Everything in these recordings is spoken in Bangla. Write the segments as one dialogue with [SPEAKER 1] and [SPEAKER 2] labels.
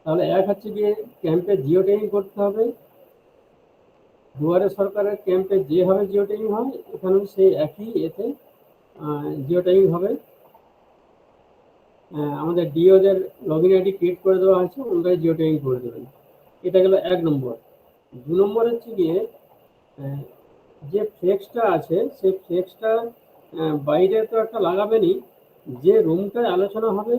[SPEAKER 1] তাহলে এক হচ্ছে গিয়ে ক্যাম্পে জিও ট্যাগিং করতে হবে। দুয়ারে সরকারের ক্যাম্পে যেভাবে জিও ট্যাগিং হয় এখানেও সেই একই এতে জিও ট্যাগিং হবে। আমাদের ডিওদের লগ ইন আইডি ক্রিয়েট করে দেওয়া হয়েছে, ওনারাই জিও ট্যাগিং করে দেবেন। এটা গেল 1 নম্বর। 2 নম্বর হচ্ছে গিয়ে যে ফ্লেক্সটা আছে সেই ফ্লেক্সটা বাইরে তো একটা লাগাবেনই, যে রুমটায় আলোচনা হবে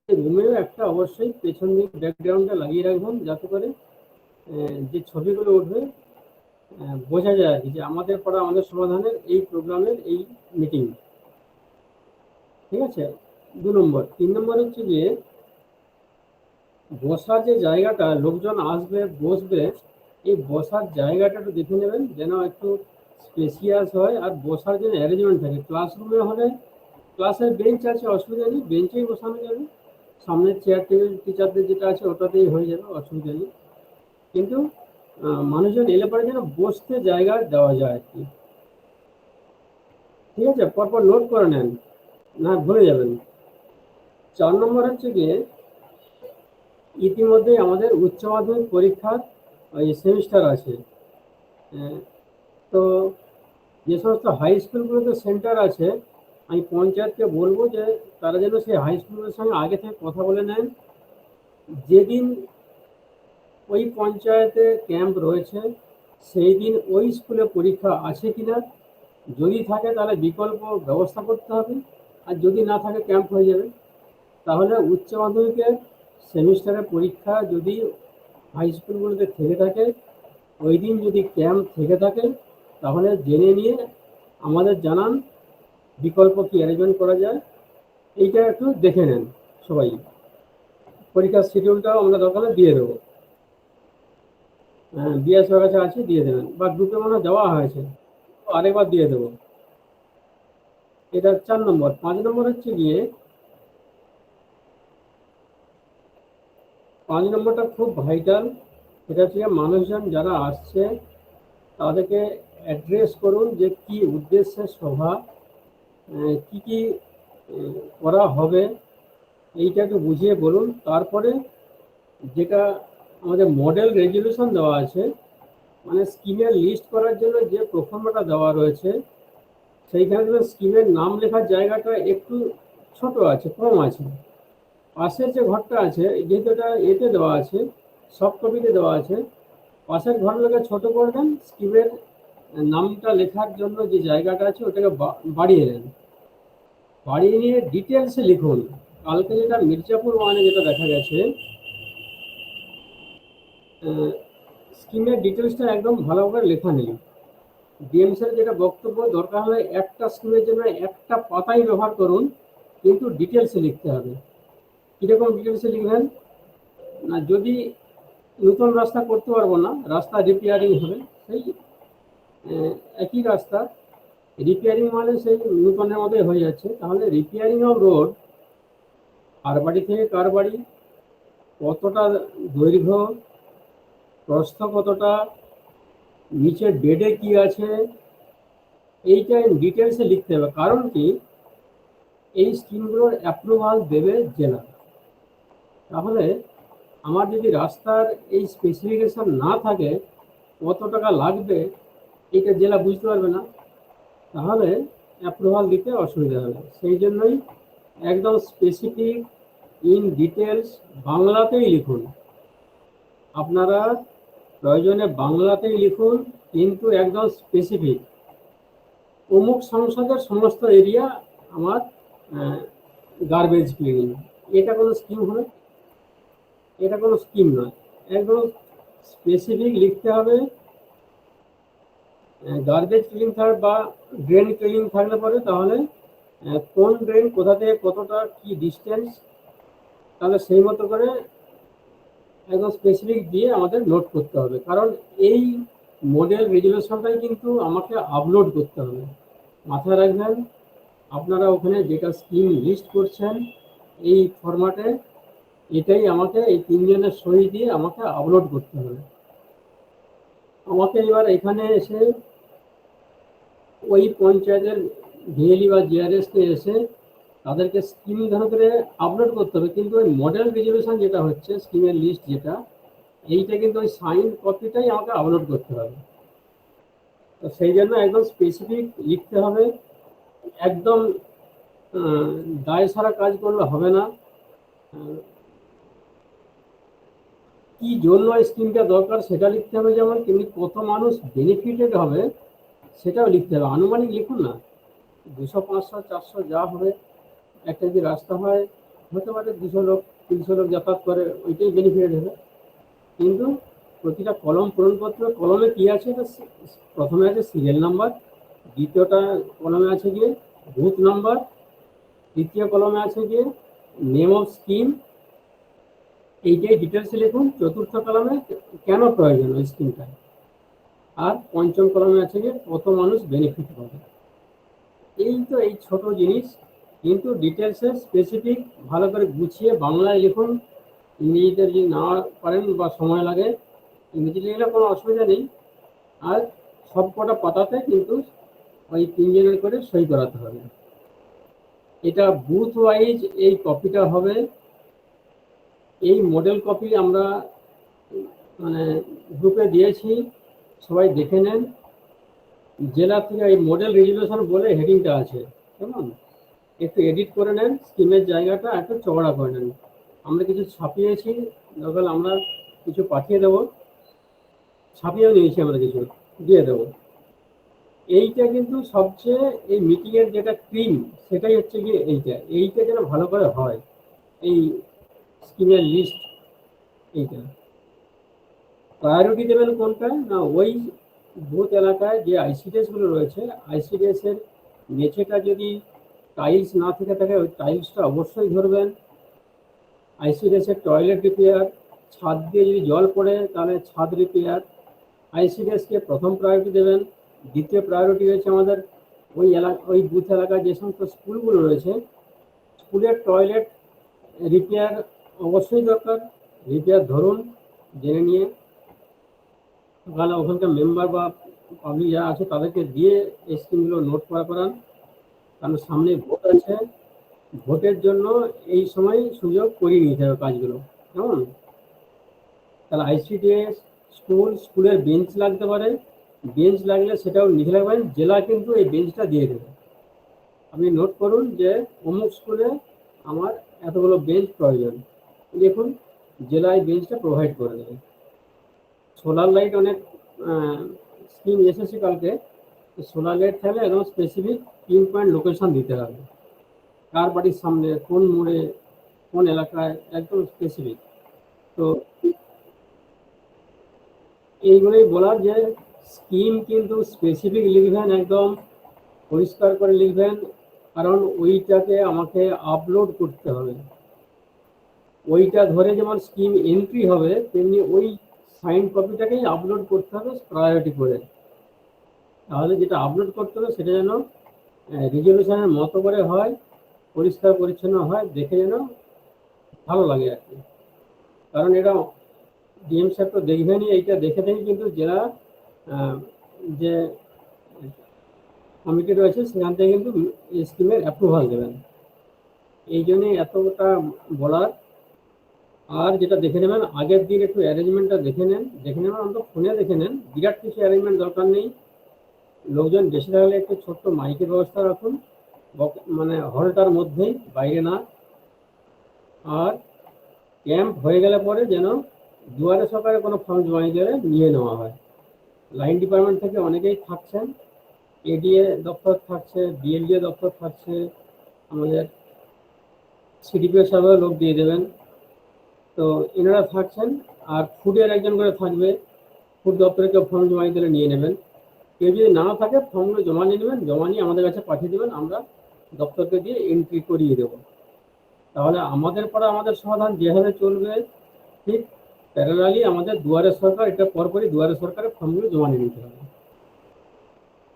[SPEAKER 1] সেই রুমেও একটা অবশ্যই পেছন দিক ব্যাকগ্রাউন্ডে লাগিয়ে রাখবেন, যাতে করে যে ছবিগুলো উঠবে বোঝা যায় আর কি যে আমাদের পড়া আমাদের সমাধানের এই প্রোগ্রামের এই মিটিং। ঠিক আছে, 2 নম্বর। 3 নম্বর হচ্ছে গিয়ে বসার যে জায়গাটা, লোকজন আসবে বসবে, এই বসার জায়গাটা একটু দেখে নেবেন যেন একটু স্পেসিয়াস হয় আর বসার জন্য অ্যারেঞ্জমেন্ট থাকে। ক্লাসরুমে হলে ক্লাসের বেঞ্চ আছে, অসুবিধা নেই, বেঞ্চেই বসানো যাবে, সামনের চেয়ার টেবিল টিচারদের যেটা আছে ওটাতেই হয়ে যাবে, অসুবিধা নেই। কিন্তু মানুষজন এলে পরে যেন বসতে জায়গা দেওয়া যায় আর কি। ঠিক আছে, পরপর নোট করে নেন, না ভুলে যাবেন। 4 নম্বর হচ্ছে গিয়ে ইতিমধ্যেই আমাদের উচ্চ মাধ্যমিক পরীক্ষার সেমিস্টার আছে। তো যে সমস্ত হাই স্কুলগুলোতে সেন্টার আছে, আমি পঞ্চায়েতকে বলবো যে তারা যেন সেই হাই স্কুলগুলোর সঙ্গে আগে থেকে কথা বলে নেন, যেদিন ওই পঞ্চায়েতে ক্যাম্প রয়েছে সেই দিন ওই স্কুলে পরীক্ষা আছে কিনা, যদি থাকে তাহলে বিকল্প ব্যবস্থা করতে হবে, আর যদি না থাকে ক্যাম্প হয়ে যাবে। তাহলে উচ্চ মাধ্যমিকের সেমিস্টারের পরীক্ষা যদি হাই স্কুলগুলোতে থেকে থাকে, ওই দিন যদি ক্যাম্প থেকে থাকে তাহলে জেনে নিয়ে আমাদের জানান বিকল্প কি অ্যারেঞ্জমেন্ট করা যায়, এইটা একটু দেখে নেন সবাই। পরীক্ষার শিডিউলটাও আমরা দরকার দিয়ে দেবো, বিএসওর কাছে আছে, দিয়ে দেবেন, বা গ্রুপে মনে দেওয়া হয়েছে, আরেকবার দিয়ে দেবো। এটা 4 নম্বর। 5 নম্বর হচ্ছে গিয়ে 5 নম্বরটা খুব ভাইটাল। এটা হচ্ছে মানুষজন যারা আসছে তাদেরকে অ্যাড্রেস করুন যে কি উদ্দেশ্যে সভা, কি কি করা হবে, এইটাকে বুঝিয়ে বলুন। তারপরে যেটা আমাদের মডেল রেজলিউশন দেওয়া আছে, মানে স্কিমের লিস্ট করার জন্য যে প্রফর্মাটা দেওয়া রয়েছে, সেইখানে স্কিমের নাম লেখার জায়গাটা একটু ছোট আছে, কম আছে। পাশের যে ঘরটা আছে, যেহেতু এটা এতে দেওয়া আছে, সফট কপিতে দেওয়া আছে, পাশের ঘরগুলোকে ছোট করে দেন, স্কিমের নামটা লেখার জন্য যে জায়গাটা আছে ওটাকে বাড়িয়ে দেন। বাড়িয়ে নিয়ে ডিটেলসে লিখুন। কালকে যেটা মির্জাপুর ওয়ানে যেটা দেখা গেছে, স্কিমের ডিটেলসটা একদম ভালোভাবে লেখা নেই। ডিএমসের যেটা বক্তব্য, দরকার হলে একটা স্কিমের জন্য একটা পাতাই ব্যবহার করুন, কিন্তু ডিটেলসে লিখতে হবে। কীরকম ডিটেলসে লিখবেন না, যদি নতুন রাস্তা করতে পারবো না, রাস্তা রিপেয়ারিং হবে, সেই একই রাস্তা রিপেয়ারিং মানে সেই নতুনের মধ্যে হয়ে যাচ্ছে, তাহলে রিপেয়ারিং অফ রোড কার বাড়ি থেকে কার বাড়ি, কতটা দৈর্ঘ্য, প্রস্থ কতটা, নিচের বেডে কি আছে, এইটা ডিটেলসে লিখতে হবে। কারণ কি, এই স্কিমগুলোর অ্যাপ্রুভাল দেবে জেলা। তাহলে আমার যদি রাস্তার এই স্পেসিফিকেশন না থাকে, কত টাকা লাগবে এইটা জেলা বুঝতে পারবে না, তাহলে অ্যাপ্রুভাল দিতে অসুবিধা হবে। সেই জন্যই একদম স্পেসিফিক ইন ডিটেলস বাংলাতেই লিখুন। আপনারা প্রয়োজনে বাংলাতেই লিখুন, কিন্তু একদম স্পেসিফিক, অমুক সংসদের সমস্ত এরিয়া আমার গার্বেজ ক্লিনিং। এটা কোনো স্কিম হবে? এটা কোনো স্কিম নয়, একদম স্পেসিফিক লিখতে হবে। গার্বেজ ক্লিনিং থাকবে বা ড্রেন ক্লিনিং থাকলে পরে তাহলে কোন ড্রেন কোথা থেকে কতটা কি ডিস্টেন্স, তাহলে সেই মতো করে একদম স্পেসিফিক দিয়ে আমাদের নোট করতে হবে। কারণ এই মডেল রেজুলেশনটাই কিন্তু আমাকে আপলোড করতে হবে। মাথায় রাখবেন, আপনারা ওখানে যেটা স্কিম লিস্ট করছেন এই ফরম্যাটে, এটাই আমাকে এই 3 জনের সই দিয়ে আমাকে আপলোড করতে হবে। আমাকে এবার এখানে এসে ওই পঞ্চায়েতের ভিএলই বা জিআরএসকে এসে তাদেরকে স্কিম ধরে করে আপলোড করতে হবে, কিন্তু ওই মডেল রেজলিউশন যেটা হচ্ছে স্কিমের লিস্ট যেটা, এইটা কিন্তু ওই সাইন কপিটাই আমাকে আপলোড করতে হবে। তো সেই জন্য একদম স্পেসিফিক লিখতে হবে, একদম দায় সারা কাজ করলে হবে না। কি জন্য স্কিমটা দরকার সেটা লিখতে হবে, যেমন তেমনি কত মানুষ বেনিফিটেড হবে সেটাও লিখতে হবে। আনুমানিক লিখুন না, 200, 500, 400 যা হবে। একটা যদি রাস্তা হয়, হতে পারে 200 লোক 300 লোক যাতায়াত করে, ওইটাই বেনিফিটেড হবে। কিন্তু প্রতিটা কলম পূরণপত্র, কলমে কি আছে, প্রথমে আছে সিরিয়াল নাম্বার, দ্বিতীয়টা কলমে আছে গিয়ে বুথ নাম্বার, তৃতীয় কলমে আছে গিয়ে নেম অফ স্কিম, এইটাই ডিটেলসে লিখুন। চতুর্থ কলমে কেন প্রয়োজন ওই স্কিমটা, আর পঞ্চম কলমে আছে গিয়ে কত মানুষ বেনিফিট পাবে। এই তো এই ছোট জিনিস, কিন্তু ডিটেলসে স্পেসিফিক ভালো করে গুছিয়ে বাংলায় লিখুন। ইংরেজিতে যদি না পারেন বা সময় লাগে, ইংরেজি লিখলে কোনো অসুবিধা নেই। আর সব কটা পাতাতে কিন্তু ওই 3 জনের করে সই করাতে হবে। এটা বুথ ওয়াইজ এই কপিটা হবে। এই মডেল কপি আমরা মানে গ্রুপে দিয়েছি, সবাই দেখে নেন। জেলা থেকে এই মডেল রেজুলেশন বলে হেডিংটা আছে, কেমন একটু এডিট করে নেন, স্কিমের জায়গাটা একটু চওড়া করে নেন। আমরা কিছু ছাপিয়েছি, দরকার আমরা কিছু পাঠিয়ে দেবো, ছাপিয়েও নিয়েছি আমরা কিছু, দিয়ে দেবো। এইটা কিন্তু সবচেয়ে এই মিটিংয়ের যেটা ক্রিম, সেটাই হচ্ছে গিয়ে এইটা যেন ভালো করে হয়, এই স্কিমের লিস্ট। এইটা প্রায়োরিটি দেবেন কোনটা না, ওই বুথ এলাকায় যে আইসিডিএসগুলো রয়েছে, আইসিডিএসের মেঝেটা যদি টাইলস না থেকে থাকে, ওই টাইলসটা অবশ্যই ধরবেন। আইসিডিএসের টয়লেট রিপেয়ার, ছাদ দিয়ে যদি জল পড়ে তাহলে ছাদ রিপেয়ার, আইসিডিএসকে প্রথম প্রায়োরিটি দেবেন। দ্বিতীয় প্রায়োরিটি রয়েছে আমাদের ওই বুথ এলাকায় যে সমস্ত স্কুলগুলো রয়েছে, স্কুলের টয়লেট রিপেয়ার অবশ্যই দরকার, রিপেয়ার ধরুন জেনে নিয়ে। তাহলে ওখানকার মেম্বার বা পাবলিক যারা আছে তাদেরকে দিয়ে এই স্কিমগুলো নোট করান, কারণ সামনে ভোট আছে, ভোটের জন্য এই সময় সুযোগ করিয়ে নিতে হবে কাজগুলো, কেমন। তাহলে আইসিডিএস, স্কুলের বেঞ্চ লাগতে পারে, বেঞ্চ লাগলে সেটাও লিখে রাখবেন, জেলা কিন্তু এই বেঞ্চটা দিয়ে দেবে। আপনি নোট করুন যে অমুক স্কুলে আমার এতগুলো বেঞ্চ প্রয়োজন, দেখুন জেলায় বেঞ্চটা প্রোভাইড করে দেবে। সোলার লাইট অনেক স্কিম এসেছে কালকে, সোলার লাইট থাকলে একদম স্পেসিফিক পিন পয়েন্ট লোকেশন দিতে হবে, কার বাড়ির সামনে, কোন মোড়ে, কোন এলাকায়, একদম স্পেসিফিক। তো এইগুলোই বলার যে স্কিম কিন্তু স্পেসিফিক লিখবেন, একদম পরিষ্কার করে লিখবেন, কারণ ওইটাকে আমাকে আপলোড করতে হবে। ওইটা ধরে যেমন স্কিম এন্ট্রি হবে, তেমনি ওই সাইন কপিটাকেই আপলোড করতে হবে প্রায়োরিটি করে। তাহলে যেটা আপলোড করতে হবে সেটা যেন রেজলিউশনের মতো করে হয়, পরিষ্কার পরিচ্ছন্ন হয়, দেখে যেন ভালো লাগে আর কি। কারণ এটা ডিএম সাহেব তো দেখবেনই, এইটা দেখে দেখে কিন্তু জেলা যে কমিটি রয়েছে সেখান থেকে কিন্তু স্কিমের অ্যাপ্রুভাল দেবেন। এই জন্যই এতটা বলার। আর যেটা দেখে নেবেন, আগের দিন একটু অ্যারেঞ্জমেন্টটা দেখে নেবেন, অন্তত ফোনে দেখে নেন, বিরাট কিছু অ্যারেঞ্জমেন্ট দরকার নেই। লোকজন বেশি থাকলে একটু ছোট্ট মাইকের ব্যবস্থা রাখুন, মানে হলটার মধ্যেই, বাইরে না। আর ক্যাম্প হয়ে গেলে পরে যেন দুয়ারে সরকারে কোনো ফর্ম জমা দিলে নিয়ে নেওয়া হয়। লাইন ডিপার্টমেন্ট থেকে অনেকেই থাকছেন, এডিএ দপ্তর থাকছে, বিএলডিএ দপ্তর থাকছে, আমাদের সিডিপিও সাহেবের লোক দিয়ে দেবেন, তো এনারা থাকছেন। আর ফুডের একজন করে থাকবে, ফুড দপ্তরে কেউ ফর্ম জমা দিলে নিয়ে নেবেন। কেউ যদি না থাকে ফর্মগুলো জমা নিয়ে নেবেন, জমা নিয়ে আমাদের কাছে পাঠিয়ে দেবেন, আমরা দপ্তরকে দিয়ে এন্ট্রি করিয়ে দেবো। তাহলে আমাদের পরে আমাদের সমাধান যেভাবে চলবে, ঠিক প্যারালালি আমাদের দুয়ারে সরকার, এটা পরপরই দুয়ারে সরকারের ফর্মগুলো জমা নিয়ে নিতে হবে।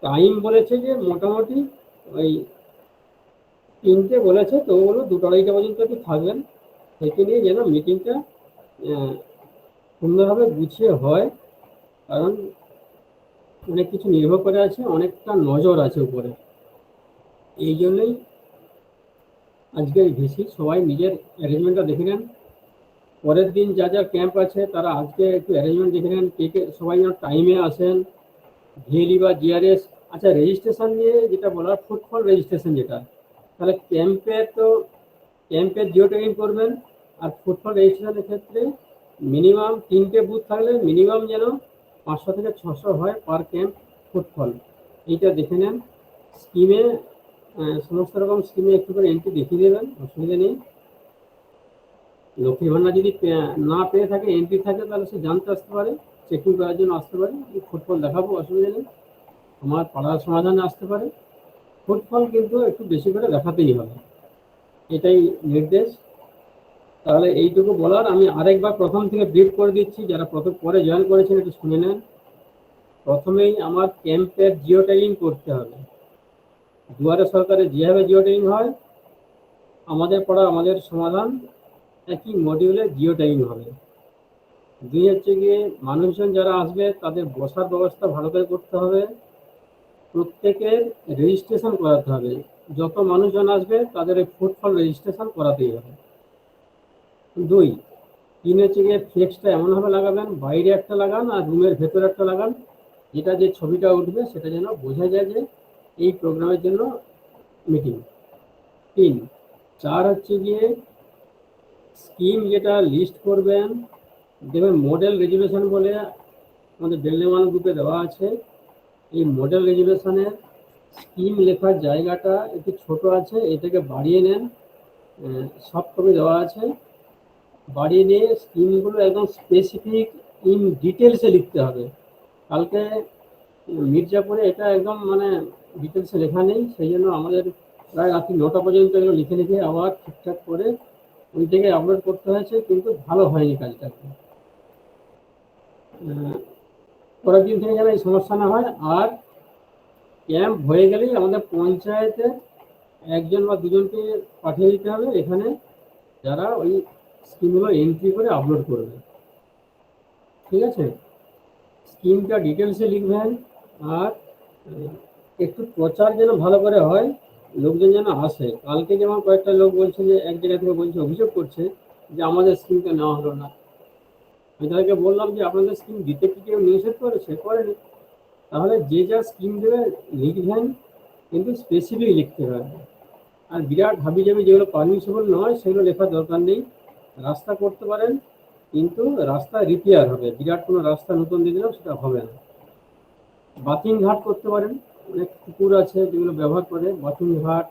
[SPEAKER 1] টাইম বলেছে যে মোটামুটি ওই 3টে বলেছে, তো ওগুলো 2-2:30 পর্যন্ত একটু থাকবেন, থেকে নিয়ে যেন মিটিংটা সুন্দরভাবে গুছিয়ে হয়। কারণ অনেক কিছু নির্ভর করে আছে, অনেকটা নজর আছে উপরে। এই জন্যই আজকে এই ভিসি সবাই নিজের অ্যারেঞ্জমেন্টটা দেখে নেন। পরের দিন যা যা ক্যাম্প আছে তারা আজকে একটু অ্যারেঞ্জমেন্ট দেখে নেন, কে সবাই যেন টাইমে আসেন। ভিএলই বা জিআরএস, আচ্ছা রেজিস্ট্রেশন নিয়ে যেটা বলার, ফুটফল রেজিস্ট্রেশন যেটা, তাহলে ক্যাম্পের জিও ট্যাগিং করবেন। আর ফুটফল রেজিস্ট্রেশনের ক্ষেত্রে মিনিমাম 3টে বুথ থাকলে মিনিমাম যেন 500 থেকে 600 হয় পার ক্যাম্প ফুটফল, এইটা দেখে নেন। স্কিমে সমস্ত রকম স্কিমে একটু করে এন্ট্রি দেখিয়ে দেবেন, অসুবিধা নেই। লক্ষ্মীর ভান্ডার যদি না পেয়ে থাকে, এন্ট্রি থাকে, তাহলে সে জানতে আসতে পারে, চেকিং করার জন্য আসতে পারে, ফুটফল দেখাবো, অসুবিধা নেই। আমার পাড়ার সমাধানে আসতে পারে। ফুটফল কিন্তু একটু বেশি করে দেখাতেই হবে, এটাই নির্দেশ। তাহলে এইটুকু বলার, আমি আরেকবার প্রথম থেকে ব্রিফ করে দিচ্ছি, যারা পরে জয়েন করেছেন একটু শুনে নেন। প্রথমেই আমার ক্যাম্পের জিও ট্যাগিং করতে হবে। দুয়ারে সরকারে যেভাবে জিও ট্যাগিং হয়, আমাদের পড়া আমাদের সমাধান একই মডিউলে জিও ট্যাগিং হবে। দুই হচ্ছে গিয়ে মানুষজন যারা আসবে তাদের বসার ব্যবস্থা ভালো করে করতে হবে, প্রত্যেকের রেজিস্ট্রেশন করাতে হবে। যত মানুষজন আসবে তাদের এই ফুটফল রেজিস্ট্রেশন করাতেই হবে। 3 হচ্ছে গিয়ে ফ্লেক্সটা এমনভাবে লাগাবেন, বাইরে একটা লাগান আর রুমের ভেতরে একটা লাগান, যেটা যে ছবিটা উঠবে সেটা যেন বোঝা যায় যে এই প্রোগ্রামের জন্য মিটিং। 4 হচ্ছে গিয়ে স্কিম যেটা লিস্ট করবেন, দেখবেন মডেল রেজুলেশন বলে আমাদের বেলডেমান গ্রুপে দেওয়া আছে। এই মডেল রেজুলেশনের স্কিম লেখার জায়গাটা একটু ছোট আছে, এটাকে বাড়িয়ে নেন। সব কপি দেওয়া আছে, বাড়িয়ে নিয়ে স্কিমগুলো একদম স্পেসিফিক ইন ডিটেলসে লিখতে হবে। কালকে মির্জাপুরে এটা একদম মানে ডিটেলসে লেখা নেই, সেই জন্য আমাদের প্রায় রাত্রি 9টা পর্যন্ত এগুলো লিখে লিখে আবার ঠিকঠাক করে ওই থেকে আপলোড করতে হয়েছে, কিন্তু ভালো হয়নি কাজটা। পরের দিন থেকে যেন এই সমস্যা না হয়। আর ক্যাম্প হয়ে গেলেই আমাদের পঞ্চায়েতে একজন বা দুজনকে পাঠিয়ে দিতে হবে এখানে, যারা ওই স্কিমগুলো এন্ট্রি করে আপলোড করবে। ঠিক আছে, স্কিমটা ডিটেলসে লিখবেন। আর একটু প্রচার যেন ভালো করে হয়, লোকজন যেন আসে। কালকে যেমন কয়েকটা লোক বলছে যে এক জায়গা থেকে বলছে, অভিযোগ করছে যে আমাদের স্কিমটা নেওয়া হলো না। আমি তাদেরকে বললাম যে আপনাদের স্কিম দিতে কি কেউ নিষেধ করেছে? করেনি। তাহলে যে যা স্কিম দেবে লিখবেন, কিন্তু স্পেসিফিক লিখতে হবে। আর বিরাট হাবিজাবি যেগুলো পারমিশবল নয় সেগুলো লেখার দরকার নেই। রাস্তা করতে পারেন, কিন্তু রাস্তা রিপেয়ার হবে, বিরাট কোনো রাস্তা নতুন দিয়ে দিলাম সেটা হবে না। বাথিং ঘাট করতে পারেন, অনেক পুকুর আছে যেগুলো ব্যবহার করে, বাথিং ঘাট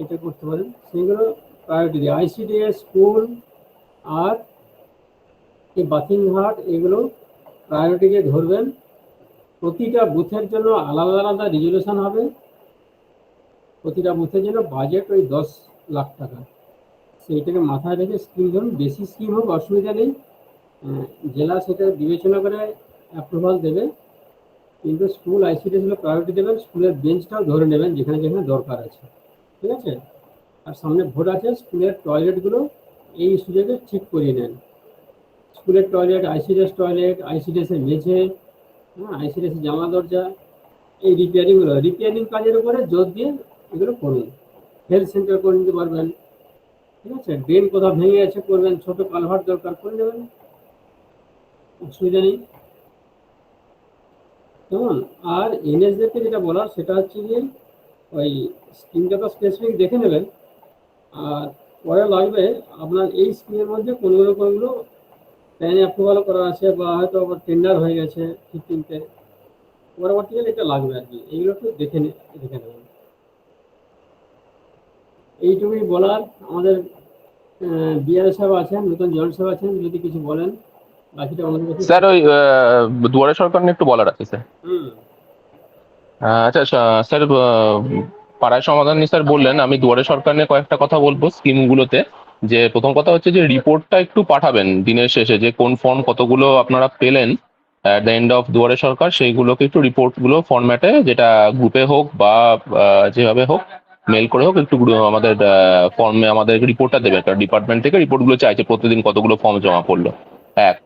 [SPEAKER 1] এটা করতে পারেন, সেগুলো প্রায়োরিটি দিয়ে আইসিডিএস স্কুল আর এই বাথিং ঘাট এগুলো প্রায়োরিটি দিয়ে ধরবেন। প্রতিটা বুথের জন্য আলাদা আলাদা রেজুলেশন হবে, প্রতিটা বুথের জন্য বাজেট ওই 10 লাখ টাকা, সেইটাকে মাথায় রেখে স্কিম ধরুন। বেশি স্কিম হোক অসুবিধা নেই, জেলা সেটা বিবেচনা করে অ্যাপ্রুভাল দেবে, কিন্তু স্কুল আইসিডিএসগুলো প্রায়োরিটি দেবেন। স্কুলের বেঞ্চটাও ধরে নেবেন যেখানে যেখানে দরকার আছে। ঠিক আছে, আর সামনে ভোট আছে, স্কুলের টয়লেটগুলো এই সুযোগে ঠিক করিয়ে নেন। স্কুলের টয়লেট, আইসিডিএস টয়লেট, আইসিডিএসের মেঝে, আইসিডিএস জামা দরজা, এই রিপেয়ারিং কাজের উপরে জোর দিয়ে এগুলো করুন। হেলথ সেন্টার করে নিতে পারবেন। ঠিক আছে, ড্রেন কোথাও ভেঙে আছে করবেন, ছোট কালভার্ট দরকার করে নেবেন, অসুবিধা নেই। কেমন? আর এনএসদেরকে যেটা বলার সেটা হচ্ছে যে ওই স্কিমটা তো স্পেসিফিক দেখে নেবেন। আর পরে লাগবে আপনার এই স্কিমের মধ্যে কোনগুলো কোনগুলো প্ল্যান অ্যাপ্রুভাল করা আছে বা হয়তো আবার টেন্ডার হয়ে গেছে 15তে, পরবর্তীকালে এটা লাগবে আর কি, এইগুলো একটু দেখে নেবেন। এইটুকুই বলার। আমাদের বিআর সাহেব আছেন, নতুন জয়েন্ট সাহেব আছেন, যদি কিছু বলেন বাকিটা আমাদের কাছে।
[SPEAKER 2] স্যার ওই দুয়ারে সরকার নিয়ে একটু বলার আছে স্যার। আচ্ছা স্যার, পাড়ায় সমাধান নিয়ে স্যার বললেন, আমি দুয়ারে সরকার নিয়ে কয়েকটা কথা বলবো স্কিমগুলোতে। যে প্রথম কথা হচ্ছে যে রিপোর্টটা একটু পাঠাবেন দিনের শেষে, যে কোন ফর্ম কতগুলো আপনারা পেলেন অ্যাট দ্য এন্ড অফ দুয়ারে সরকার, সেইগুলোকে একটু রিপোর্টগুলো ফরম্যাটে, যেটা গ্রুপে হোক বা যেভাবে হোক মেল করে হোক, একটু আমাদের ফর্মে আমাদের রিপোর্টটা দেবে। একটা ডিপার্টমেন্ট থেকে রিপোর্টগুলো চাইছে প্রতিদিন কতগুলো ফর্ম জমা পড়লো। এক।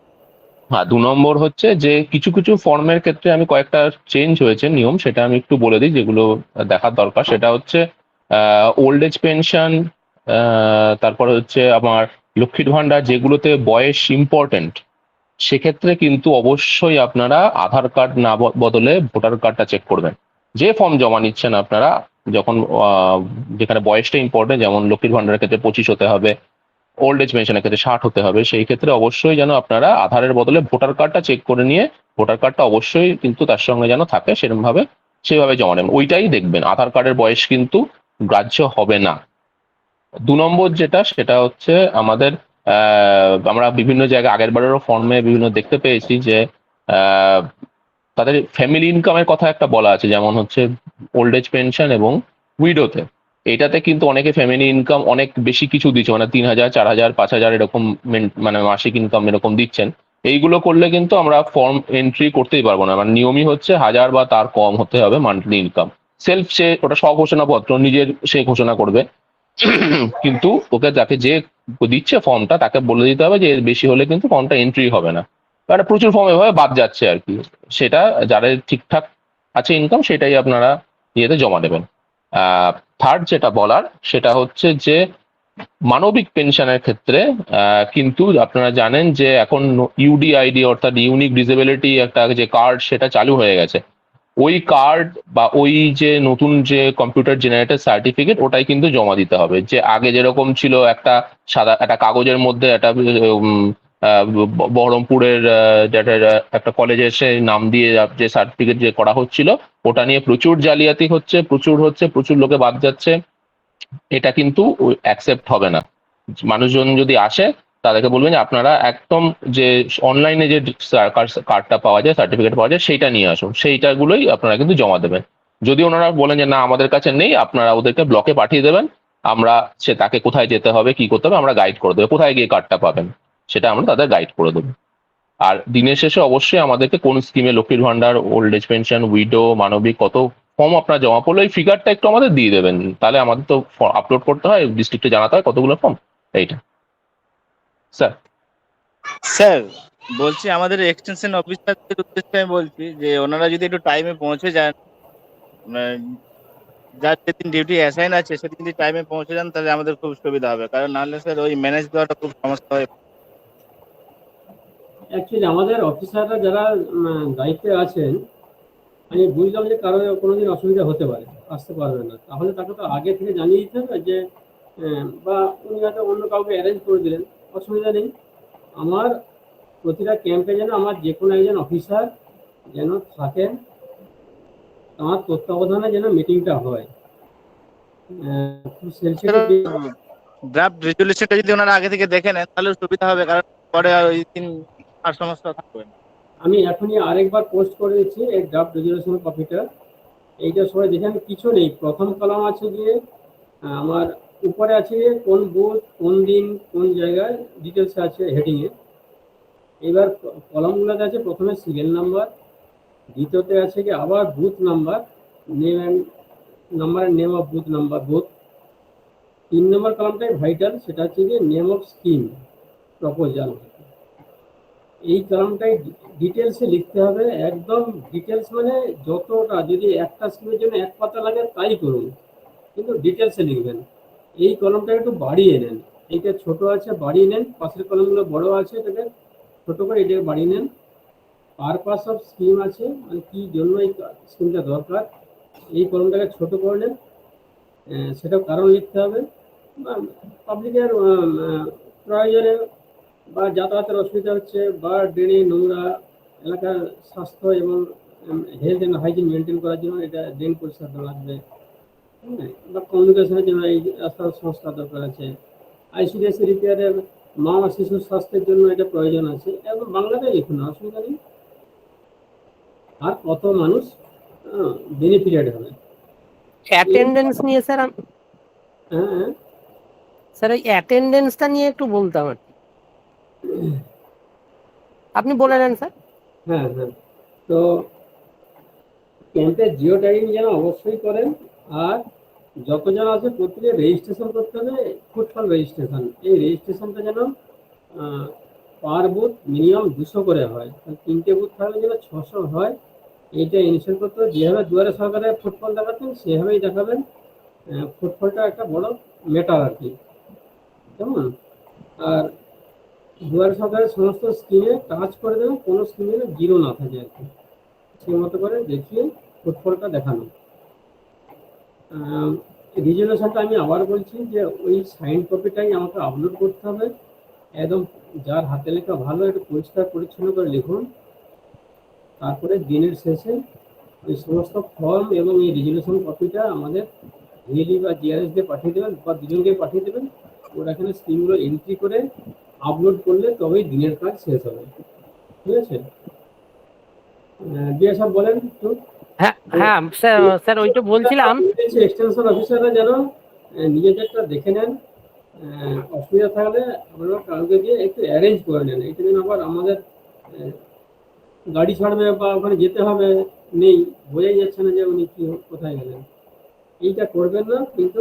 [SPEAKER 2] হ্যাঁ, 2 নম্বর হচ্ছে যে কিছু কিছু ফর্মের ক্ষেত্রে আমি কয়েকটা চেঞ্জ হয়েছে নিয়ম, সেটা আমি একটু বলে দিই যেগুলো দেখার দরকার। সেটা হচ্ছে ওল্ড এজ পেনশন, তারপরে হচ্ছে আমার লক্ষ্মীর ভান্ডার, যেগুলোতে বয়স ইম্পর্টেন্ট, সেক্ষেত্রে কিন্তু অবশ্যই আপনারা আধার কার্ড না বদলে ভোটার কার্ডটা চেক করবেন। যে ফর্ম জমা নিচ্ছেন আপনারা, যখন যেখানে বয়সটা ইম্পর্টেন্ট, যেমন লক্ষ্মীর ভান্ডারের ক্ষেত্রে 25 হতে হবে, ওল্ড এজ পেনশনের ক্ষেত্রে 60 হতে হবে, সেই ক্ষেত্রে অবশ্যই যেন আপনারা আধারের বদলে ভোটার কার্ডটা চেক করে নিয়ে ভোটার কার্ডটা অবশ্যই কিন্তু তার সঙ্গে যেন থাকে, সেরকম ভাবে সেভাবে জমা নেবেন। ওইটাই দেখবেন, আধার কার্ডের বয়স কিন্তু গ্রাহ্য হবে না। 2 নম্বর যেটা, সেটা হচ্ছে আমাদের আমরা বিভিন্ন জায়গায় আগের বারেরও ফর্মে বিভিন্ন দেখতে পেয়েছি যে আহ, তাদের ফ্যামিলি ইনকামের কথা একটা বলা আছে, যেমন হচ্ছে ওল্ড এজ পেনশন এবং উইডোতে। এটাতে কিন্তু অনেকে ফ্যামিলি ইনকাম অনেক বেশি কিছু দিচ্ছে, মানে 3,000, 4,000, 5,000 এরকম মানে মাসিক ইনকাম এরকম দিচ্ছেন। এইগুলো করলে কিন্তু আমরা ফর্ম এন্ট্রি করতেই পারবো না, মানে নিয়মই হচ্ছে 1,000 বা তার কম হতে হবে মান্থলি ইনকাম। সেলফ, সে ওটা স্বঘোষণাপত্র নিজের সে ঘোষণা করবে, কিন্তু ওকে যাকে যে দিচ্ছে ফর্মটা তাকে বলে দিতে হবে যে এর বেশি হলে কিন্তু ফর্মটা এন্ট্রি হবে না। মানে প্রচুর ফর্ম এভাবে বাদ যাচ্ছে আর কি। সেটা যাদের ঠিকঠাক আছে ইনকাম, সেটাই আপনারা ইয়েতে জমা দেবেন। থার্ড যেটা বলার, সেটা হচ্ছে যে মানবিক পেনশনের ক্ষেত্রে কিন্তু আপনারা জানেন যে এখন ইউডিআইডি অর্থাৎ ইউনিক ডিসেবিলিটি একটা যে কার্ড, সেটা চালু হয়ে গেছে। ওই কার্ড বা ওই যে নতুন যে কম্পিউটার জেনারেটেড সার্টিফিকেট, ওটাই কিন্তু জমা দিতে হবে। যে আগে যেরকম ছিল একটা সাদা একটা কাগজের মধ্যে একটা বহরমপুরের যেটা একটা কলেজে এসে নাম দিয়ে যে সার্টিফিকেট যে করা হচ্ছিল, ওটা নিয়ে প্রচুর জালিয়াতি হচ্ছে, প্রচুর লোকে বাদ যাচ্ছে। এটা কিন্তু অ্যাকসেপ্ট হবে না। মানুষজন যদি আসে, তাদেরকে বলবেন যে আপনারা একদম যে অনলাইনে যে কার্ডটা পাওয়া যায়, সার্টিফিকেট পাওয়া যায়, সেইটা নিয়ে আসুন, সেইটাগুলোই আপনারা কিন্তু জমা দেবেন। যদি ওনারা বলেন যে না আমাদের কাছে নেই, আপনারা ওদেরকে ব্লকে পাঠিয়ে দেবেন। আমরা সে তাকে কোথায় যেতে হবে, কি করতে হবে, আমরা গাইড করে দেবো, কোথায় গিয়ে কার্ডটা পাবেন সেটা আমরা তাদের গাইড করে দেবো। আর দিনের শেষে অবশ্যই আমাদেরকে কোন স্কিমে, লক্ষ্মীর ভান্ডার, ওল্ড এজ পেনশন, উইডো, মানবিক, কত ফর্ম আপনার জমা পড়লো, এই ফিগারটা একটু আমাদের দিয়ে দেবেন। তাহলে আমাদের তো আপলোড করতে হয়, ডিস্ট্রিক্টে জানাতে হয় কতগুলো ফর্ম। এইটা স্যার।
[SPEAKER 3] স্যার, বলছি আমাদের এক্সটেনশন অফিসারদের উদ্দেশ্যে আমি বলছি যে ওনারা যদি একটু টাইমে পৌঁছে যান, মানে যার যেদিন ডিউটি অ্যাসাইন আছে সেদিন যদি টাইমে পৌঁছে যান, তাহলে আমাদের খুব সুবিধা হবে। কারণ নাহলে স্যার ওই ম্যানেজ দেওয়াটা খুব সমস্যা হয়।
[SPEAKER 1] অ্যাকচুয়ালি আমাদের অফিসাররা যারা দায়িত্বে আছেন, আমি বুঝলাম যে কারো কোনোদিন অসুবিধা হতে পারে, আসতে পারবে না, তাহলে তাকে তো আগে থেকে জানিয়ে দিতে হবে যে বা উনি হয়তো অন্য কাউকে অ্যারেঞ্জ করে দিলেন, অসুবিধা নেই। আমার প্রতিটা ক্যাম্পে যেন আমার যে কোনো একজন অফিসার যেন থাকেন, তার তত্ত্বাবধানে যেন মিটিংটা হয়। খুব সেন্সিটিভ।
[SPEAKER 3] ড্রাফট রেজুলেশনটা যদি ওনারা আগে থেকে দেখে নেন তাহলে সুবিধা হবে, কারণ পরে আর ওই দিন আর সমস্যা থাকবে না।
[SPEAKER 1] আমি এখনই আরেকবার পোস্ট করে দিচ্ছি এই ড্রাফট রেজুলেশন কপিটা। এইটা সবাই দেখে, আমি কিছু নেই। প্রথম কলাম আছে গিয়ে আমার উপরে আছে গিয়ে কোন বুথ, কোন দিন, কোন জায়গায়, ডিটেলস আছে হেডিংয়ে। এবার কলামগুলোতে আছে প্রথমে সিরিয়াল নাম্বার, দ্বিতীয়তে আছে কি আবার booth number, name and number, name of booth number, booth. 3 নম্বর কলামটাই ভাইটাল, সেটা হচ্ছে গিয়ে নেম অফ স্কিম প্রপোজাল। এই কলামটাই ডিটেলসে লিখতে হবে, একদম ডিটেলস, মানে যতটা, যদি একটা স্কিমের জন্য 1 পাতা লাগে তাই করুন, কিন্তু ডিটেলসে লিখবেন। এই কলমটা একটু বাড়িয়ে নেন, এইটা ছোট আছে বাড়িয়ে নেন, পাশের কলমগুলো বড় আছে এটাকে ছোট করে এটাকে বাড়িয়ে নেন। পারপাস অফ স্কিম আছে, মানে কি জন্য এই স্কিমটা দরকার, এই কলমটাকে ছোট করে নেন, সেটাও কারণ লিখতে হবে। পাবলিকের প্রয়োজনে বা যাতায়াতের অসুবিধা হচ্ছে, বা ড্রেনে নোংরা, এলাকার স্বাস্থ্য এবং হেলথ অ্যান্ড হাইজিন মেনটেন করার জন্য এটা ড্রেন পরিষ্কার করা লাগবে, বা কমিউনিকেশনের জন্য এই রাস্তার সংস্কার দরকার আছে, আইসিডিএস রিপেয়ারের মা ও শিশুর স্বাস্থ্যের জন্য এটা প্রয়োজন আছে, এবং বাংলাতে লিখুন, অসুবিধা নেই। আর কত মানুষ বেনিফিটেড হবে।
[SPEAKER 4] অ্যাটেন্ডেন্স নিয়ে স্যার,
[SPEAKER 1] হ্যাঁ,
[SPEAKER 4] স্যার ওই অ্যাটেন্ডেন্সটা নিয়ে একটু বলতাম আর কি। আপনি বলে নেন স্যার।
[SPEAKER 1] হ্যাঁ হ্যাঁ, তো ক্যাম্পে জিও ট্যাগিং যেন অবশ্যই করেন। আর যতজন আছে প্রত্যেকে রেজিস্ট্রেশন করতে হবে, ফুটফল রেজিস্ট্রেশন। এই রেজিস্ট্রেশনটা যেন পার বুথ মিনিমাম 200 করে হয়, 3টে বুথ থাকলে যেন 600 হয়। এইটা ইনশিওর করতে হবে। যেভাবে দুয়ারে সরকারে ফুটফল দেখাতেন সেভাবেই দেখাবেন। ফুটফলটা একটা বড় ম্যাটার আর কি। কেমন? আর দুয়ারে সরকারের সমস্ত স্কিমে টাচ করে দেবেন, কোনো স্কিমে জিরো না থাকে আর কি, সেই মতো করে দেখিয়ে ফুটফলটা দেখানো। রিজলিউশনটা আমি আবার বলছি যে ওই সাইন কপিটাই আমাকে আপলোড করতে হবে, একদম যার হাতে লেখা ভালো একটু পরিষ্কার পরিচ্ছন্ন করে লিখুন। তারপরে দিনের শেষে ওই সমস্ত ফর্ম এবং এই রেজলিউশন কপিটা আমাদের ভিএলই বা জিআরএস দিয়ে পাঠিয়ে দেবেন, বা দুজনকে পাঠিয়ে দেবেন। ওরা এখানে স্কিমগুলো এন্ট্রি করে আপলোড করলে তবেই দিনের কাজ শেষ হবে। ঠিক আছে? দিয়ে সব বলেন একটু।
[SPEAKER 4] হ্যাঁ হ্যাঁ স্যার, স্যার ওইটা বলছিলাম।
[SPEAKER 1] এক্সটেনশন অফিসাররা যেন নিজেদেরটা দেখে নেন, অসুবিধা থাকলে আপনারা কাউকে দিয়ে একটু অ্যারেঞ্জ করে নেন। এটা যেন আবার আমাদের গাড়ি ছাড়বে বা ওখানে যেতে হবে নেই, বোঝাই যাচ্ছে না যে উনি কি কোথায় গেলেন। এইটা করবেন না, কিন্তু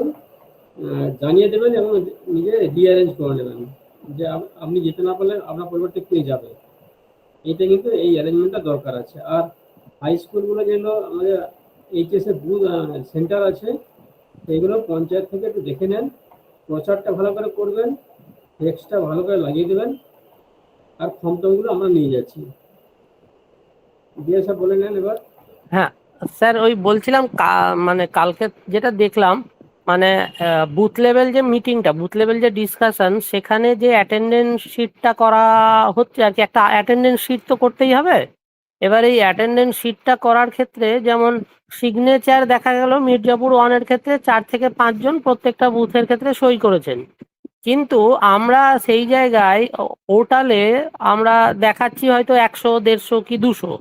[SPEAKER 1] জানিয়ে দেবেন এবং নিজে রিঅ্যারেঞ্জ করে নেবেন যে আপনি যেতে না পারলে আপনার পরিবর্তে কে যাবে। এটা কিন্তু এই অ্যারেঞ্জমেন্টটা দরকার আছে। আর হাই স্কুলগুলো যেগুলো আমাদের এইচএসএ বুথ সেন্টার আছে, সেগুলো পঞ্চায়েত থেকে একটু দেখে নেন, প্রচারটা ভালো করে করবেন, টেক্সটটা ভালো করে লাগিয়ে দেবেন, আর ফর্মগুলো আমরা নিয়ে যাচ্ছি। দিয়ে সব বলে নেন এবার।
[SPEAKER 4] হ্যাঁ স্যার, ওই বলছিলাম মানে কালকে যেটা দেখলাম, মানে বুথ লেভেল যে মিটিংটা, বুথ লেভেল যে ডিসকাশন, সেখানে যে অ্যাটেন্ডেন্স শিটটা করা হচ্ছে আর কি, একটা অ্যাটেন্ডেন্স শিট তো করতেই হবে। এবার এই অ্যাটেন্ডেন্স শিটটা করার ক্ষেত্রে যেমন সিগনেচার দেখা গেল মির্জাপুর 1-এর ক্ষেত্রে 4 থেকে 5 জন প্রত্যেকটা বুথের ক্ষেত্রে সই করেছেন, কিন্তু আমরা সেই জায়গায় পোর্টালে আমরা দেখাচ্ছি হয়তো 100, 150 কি 200।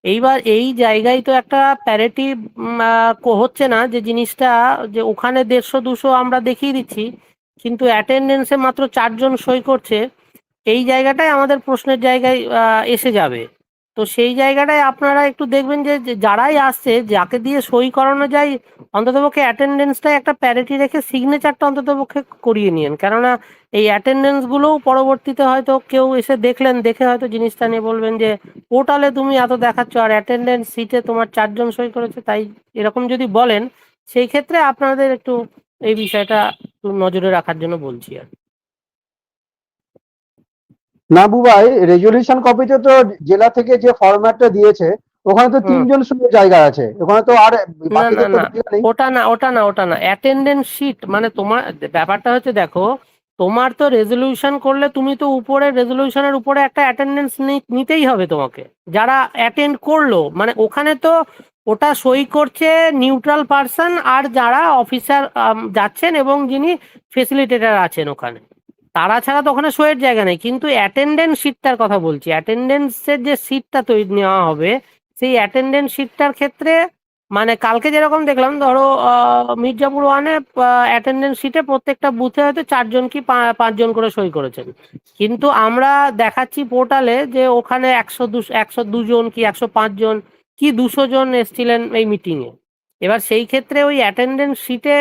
[SPEAKER 4] এইবার এই জায়গায় তো একটা প্যারিটি হচ্ছে না, যে জিনিসটা যে ওখানে 150, 200 আমরা দেখিয়ে দিচ্ছি, কিন্তু অ্যাটেন্ডেন্সে মাত্র 4 জন সই করছে। এই জায়গাটায় আমাদের প্রশ্নের জায়গায় এসে যাবে। তো সেই জায়গাটায় আপনারা একটু দেখবেন যে যারাই আসছে, যাকে দিয়ে সই করানো যায়, অন্ততপক্ষে অ্যাটেন্ডেন্সটাই একটা প্যারিটি রেখে সিগনেচারটা অন্ততপক্ষে করিয়ে নিন। কেননা এই অ্যাটেন্ডেন্সগুলোও পরবর্তীতে হয়তো কেউ এসে দেখলেন, দেখে হয়তো জিনিসটা নিয়ে বলবেন যে পোর্টালে তুমি এত দেখাচ্ছ আর অ্যাটেন্ডেন্স সিটে তোমার 4 জন সই করেছে, তাই এরকম যদি বলেন, সেই ক্ষেত্রে আপনাদের একটু এই বিষয়টা একটু নজরে রাখার জন্য বলছি আর।
[SPEAKER 5] না বুবাই, রেজলিউশন কপিতে তো জেলা থেকে যে ফরম্যাটটা দিয়েছে ওখানে তো
[SPEAKER 4] হুম।
[SPEAKER 5] 3 জন শুধু জায়গা আছে, ওখানে তো আর
[SPEAKER 4] না না
[SPEAKER 5] বাকিদের তো
[SPEAKER 4] না,
[SPEAKER 5] জায়গা নেই।
[SPEAKER 4] ওটা না অ্যাটেন্ডেন্স শিট। মানে তোমার ব্যাপারটা হচ্ছে, দেখো, তোমার তো রেজলিউশন করলে তুমি তো উপরে রেজলিউশনের উপরে একটা অ্যাটেন্ডেন্স নিতেই হবে তোমাকে, যারা অ্যাটেন্ড করলো। মানে ওখানে তো ওটা সই করছে নিউট্রাল পার্সন আর যারা অফিসার যাচ্ছেন এবং যিনি ফেসিলিটেটর আছেন ওখানে, তারা ছাড়া তো ওখানে সইয়ের জায়গা নেই। কিন্তু অ্যাটেন্ডেন্স শিটটার কথা বলছি, অ্যাটেন্ডেন্সের যে শিটটা তৈরি নেওয়া হবে, সেই অ্যাটেন্ডেন্স শিটটার ক্ষেত্রে মানে কালকে যেরকম দেখলাম, ধরো মির্জাপুর 1-এ অ্যাটেন্ডেন্স শিটে প্রত্যেকটা বুথে হয়তো 4 জন কি 5 জন করে সই করেছেন, কিন্তু আমরা দেখাচ্ছি পোর্টালে যে ওখানে 102 জন কি 105 জন কি 200 জন এসছিলেন এই মিটিংয়ে। এবার সেই ক্ষেত্রে ওই অ্যাটেন্ডেন্স শিটে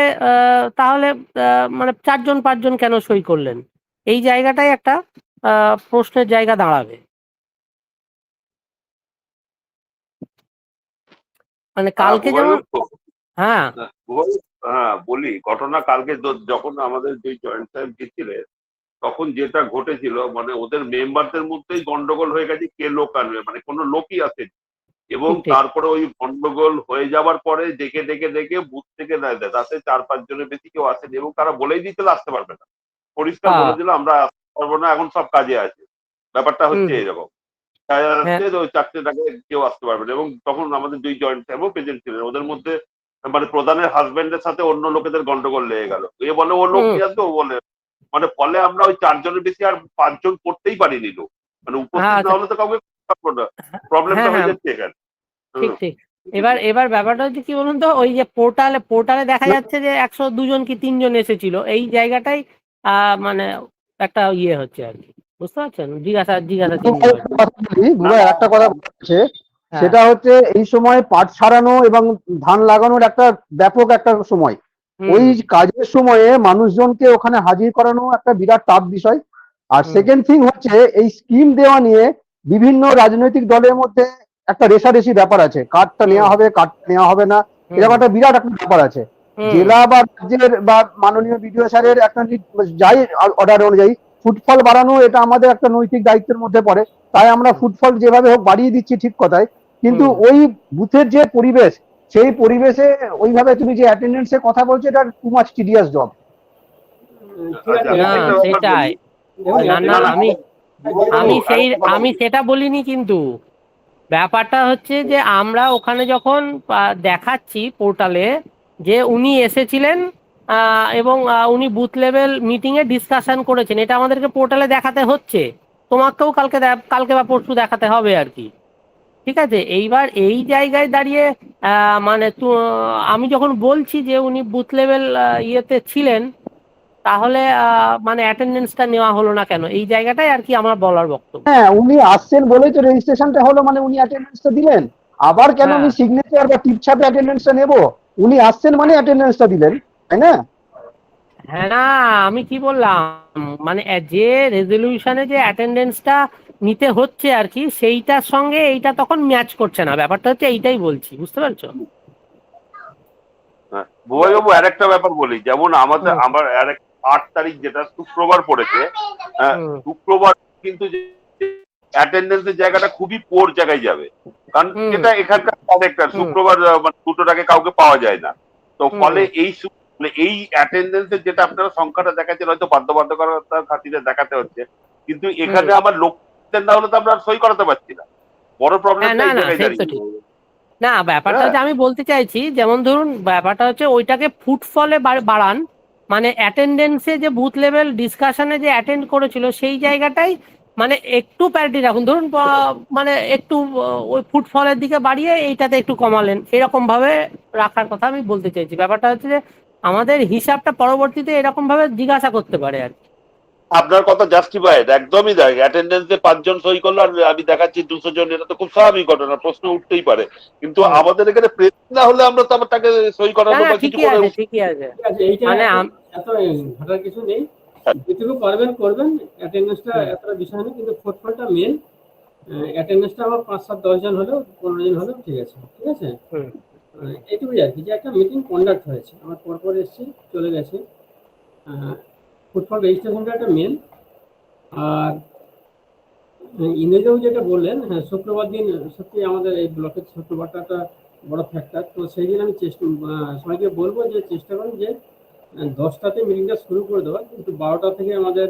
[SPEAKER 4] তাহলে মানে 4 জন 5 জন কেন সই করলেন, এই জায়গাটাই একটা প্রশ্নের জায়গা দাঁড়াবে। মানে কালকে যেমন, হ্যাঁ
[SPEAKER 6] হ্যাঁ বলি ঘটনা কালকে যখন আমাদের যে জয়েন্ট সাহেব গেছিলেন তখন যেটা ঘটেছিল মানে ওদের মেম্বারদের মধ্যেই গন্ডগোল হয়ে গেছে কে লোক আনবে, মানে কোনো লোকই আসেনি। এবং
[SPEAKER 4] ঠিক ঠিক।
[SPEAKER 6] তারপরে ওই গন্ডগোল হয়ে যাওয়ার পরে ডেকে ডেকে ডেকে বুথ থেকে দেয় তাতে 4-5 জনের বেশি কেউ আসেনি এবং তারা বলেই দিয়েছিল আসতে পারবে না, পরিষ্কার বলে দিল আমরা আসতে পারবো না, এখন সব কাজে আছে। ব্যাপারটা হচ্ছে এরকম,
[SPEAKER 4] হ্যাঁ
[SPEAKER 6] ওই 4টেটাকে কেউ আসতে পারবে না। এবং তখন আমাদের 2 জয়েন্ট সাহেবও প্রেজেন্ট ছিলেন, ওদের মধ্যে মানে প্রধানের হাজবেন্ডের সাথে অন্য লোকেদের গন্ডগোল লেগে গেল, এ বলে ও লোক নিয়ে আসবে, ও বলে, মানে ফলে আমরা ওই 4 জনের বেশি আর 5 জন করতেই পারিনি লোক, মানে উপস্থিত না হলে তো কাউকে প্রবলেমটা
[SPEAKER 4] হ্যাঁ
[SPEAKER 6] হয়ে
[SPEAKER 4] হ্যাঁ
[SPEAKER 6] যাচ্ছে এখানে।
[SPEAKER 4] ঠিক ঠিক। এবার ব্যাপারটা হচ্ছে কি বলুন তো, ওই যে পোর্টালে দেখা যাচ্ছে যে 102 জন কি 3 জন এসেছিল, এই জায়গাটাই মানে একটা ইয়ে হচ্ছে আর কি, বুঝতে পারছেন, জিজ্ঞাসা চিহ্ন আর কি।
[SPEAKER 5] বুবাই একটা কথা বলছে,
[SPEAKER 4] হ্যাঁ
[SPEAKER 5] সেটা হচ্ছে এই সময় পাট ছাড়ানো এবং ধান লাগানোর একটা ব্যাপক একটা সময়। ওই
[SPEAKER 4] হুম
[SPEAKER 5] কাজের সময়ে মানুষজনকে ওখানে হাজির করানো একটা বিরাট টাফ বিষয়। আর
[SPEAKER 4] হুম
[SPEAKER 5] সেকেন্ড থিং হচ্ছে এই স্কিম দেওয়া নিয়ে বিভিন্ন রাজনৈতিক দলের মধ্যে একটা রেষারেষি ব্যাপার আছে, কার্ডটা
[SPEAKER 4] হুম
[SPEAKER 5] নেওয়া হবে কার্ডটা নেওয়া হবে না,
[SPEAKER 4] হুম
[SPEAKER 5] এরকম একটা বিরাট একটা ব্যাপার আছে।
[SPEAKER 4] হুম,
[SPEAKER 5] জেলা বা রাজ্যের বা মাননীয় বিডিও স্যারের একটা যাই অর্ডার অনুযায়ী ফুটফল বাড়ানো, এটা আমাদের একটা নৈতিক দায়িত্বের মধ্যে পড়ে। তাই আমরা ফুটফল যেভাবে হোক বাড়িয়ে দিচ্ছি, ঠিক কথাই, কিন্তু
[SPEAKER 4] হুম।
[SPEAKER 5] ওই বুথের যে পরিবেশ, সেই পরিবেশে ওইভাবে তুমি যে অ্যাটেন্ডেন্সের কথা বলছো, এটা টু মাচ টিডিয়াস জব।
[SPEAKER 1] ঠিক আছে,
[SPEAKER 4] না
[SPEAKER 6] একটা ব্যাপার
[SPEAKER 4] সেটাই,
[SPEAKER 6] বলি।
[SPEAKER 1] দেখুন
[SPEAKER 4] না না,
[SPEAKER 6] না, না,
[SPEAKER 1] attendance-
[SPEAKER 4] আমি
[SPEAKER 6] বিমলবাবু,
[SPEAKER 4] আমি সেই
[SPEAKER 6] আরেকটা কথা
[SPEAKER 4] আমি
[SPEAKER 6] বলি।
[SPEAKER 4] সেটা বলিনি, কিন্তু ব্যাপারটা হচ্ছে যে আমরা ওখানে যখন দেখাচ্ছি পোর্টালে যে উনি এসেছিলেন এবং উনি বুথ লেভেল মিটিংয়ে ডিসকাশন করেছেন, এটা আমাদেরকে পোর্টালে দেখাতে হচ্ছে। তোমাকেও কালকে বা পরশু দেখাতে হবে আর কি। ঠিক আছে, এইবার এই জায়গায় দাঁড়িয়ে মানে আমি যখন বলছি যে উনি বুথ লেভেল ইয়েতে ছিলেন, তাহলে মানে অ্যাটেন্ডেন্সটা নেওয়া হলো না কেন, এই জায়গাটাই আর কি আমার বলার বক্তব্য।
[SPEAKER 5] হ্যাঁ, উনি আসছেন বলেই তো রেজিস্ট্রেশনটা হলো, মানে উনি অ্যাটেন্ডেন্সটা দিলেন। আবার কেন
[SPEAKER 4] হ্যাঁ
[SPEAKER 5] আমি সিগনেচার বা টিপছাপে অ্যাটেন্ডেন্সটা নেব? উনি আসছেন মানে অ্যাটেন্ডেন্সটা দিলেন, তাই না?
[SPEAKER 4] হ্যাঁ, না আমি কি বললাম, মানে যে রেজলিউশনে যে অ্যাটেন্ডেন্সটা নিতে হচ্ছে আর কি, সেইটার সঙ্গে এইটা তখন ম্যাচ করছে না, ব্যাপারটা হচ্ছে এইটাই বলছি, বুঝতে পারছো?
[SPEAKER 6] হ্যাঁ, ভুবনবাবু আরেকটা ব্যাপার বলি, যেমন
[SPEAKER 4] হুম,
[SPEAKER 6] আমার 8 তারিখ যেটা শুক্রবার পড়েছে,
[SPEAKER 4] হুম,
[SPEAKER 6] শুক্রবার কিন্তু অ্যাটেন্ডেন্সের জায়গাটা খুবই পোর জায়গায় যাবে, কারণ
[SPEAKER 4] হুম,
[SPEAKER 6] যেটা এখানকার কারেক্টার
[SPEAKER 4] হুম,
[SPEAKER 6] শুক্রবার মানে 2টোর আগে কাউকে পাওয়া যায় না। তো
[SPEAKER 4] হুম,
[SPEAKER 6] ফলে এই অ্যাটেন্ডেন্সের যেটা আপনারা সংখ্যাটা দেখাচ্ছেন, হয়তো বাধ্যবাধকতার খাতিরে দেখাতে হচ্ছে, কিন্তু
[SPEAKER 4] হুম।
[SPEAKER 6] এখানে আমার লোক না হলে তো আমরা সই করাতে পারছি না। বড়
[SPEAKER 4] হ্যাঁ,
[SPEAKER 6] প্রবলেমটা
[SPEAKER 4] না
[SPEAKER 6] এই
[SPEAKER 4] না,
[SPEAKER 6] জায়গায়
[SPEAKER 4] সেই তো
[SPEAKER 6] দাঁড়িয়ে।
[SPEAKER 4] ঠিক। না, ব্যাপারটা
[SPEAKER 6] হ্যাঁ,
[SPEAKER 4] হচ্ছে আমি বলতে চাইছি, যেমন ধরুন ব্যাপারটা হচ্ছে ওইটাকে ফুটফলে বাড়ান, মানে অ্যাটেন্ডেন্সে যে বুথ লেভেল ডিসকাশনে যে অ্যাটেন্ড করেছিল সেই জায়গাটাই মানে একটু প্যারিটি রাখুন, ধরুন মানে একটু ওই ফুটফলের দিকে বাড়িয়ে এইটাতে একটু কমালেন, এরকম ভাবে রাখার কথা আমি বলতে চাইছি। ব্যাপারটা হচ্ছে যে আমাদের হিসাবটা পরবর্তীতে এরকম ভাবে জিজ্ঞাসা করতে পারে আর কি।
[SPEAKER 6] আপনার কথা জাস্টিফাইড, একদমই তাই। অ্যাটেন্ডেন্সে 5 জন সই করলো আর আমি দেখাচ্ছি 200 জন, এটা তো খুব স্বাভাবিক ঘটনা, প্রশ্ন উঠতেই পারে। কিন্তু
[SPEAKER 4] হুম।
[SPEAKER 6] আমাদের এখানে প্রেসিডেন্ট না হলে আমরা তো আবার তাকে সই
[SPEAKER 4] না
[SPEAKER 6] করানো
[SPEAKER 4] না,
[SPEAKER 6] বা কিছু
[SPEAKER 4] ঠিকই
[SPEAKER 6] করে
[SPEAKER 4] আছে, ঠিকই আছে।
[SPEAKER 1] ঠিক আছে, এইটা
[SPEAKER 4] মানে
[SPEAKER 1] এত ঘাটার কিছু নেই। যেটুকু পারবেন করবেন, অ্যাটেন্ডেন্সটা
[SPEAKER 4] হুম,
[SPEAKER 1] এতটা বিষয় নেই, কিন্তু ফুটফলটা মেন। অ্যাটেন্ডেন্সটা আমার 5, 7, 10 জন হলেও 15 জন হলেও ঠিক আছে, ঠিক আছে।
[SPEAKER 4] হুম,
[SPEAKER 1] এইটুকুই আর কি, যে একটা মিটিং কন্ডাক্ট হয়েছে, আমার পরপর এসছে, চলে গেছে। ফুটফল রেজিস্ট্রেশনটা একটা মেন। আর ইংরেজিও যেটা বললেন, হ্যাঁ শুক্রবার দিন সত্যি আমাদের এই ব্লকের শুক্রবারটা একটা বড় ফ্যাক্টর। তো সেই দিন আমি সবাইকে বলবো যে চেষ্টা করুন যে 10টাতে মিটিংটা শুরু করে দেওয়া, কিন্তু 12টা থেকে আমাদের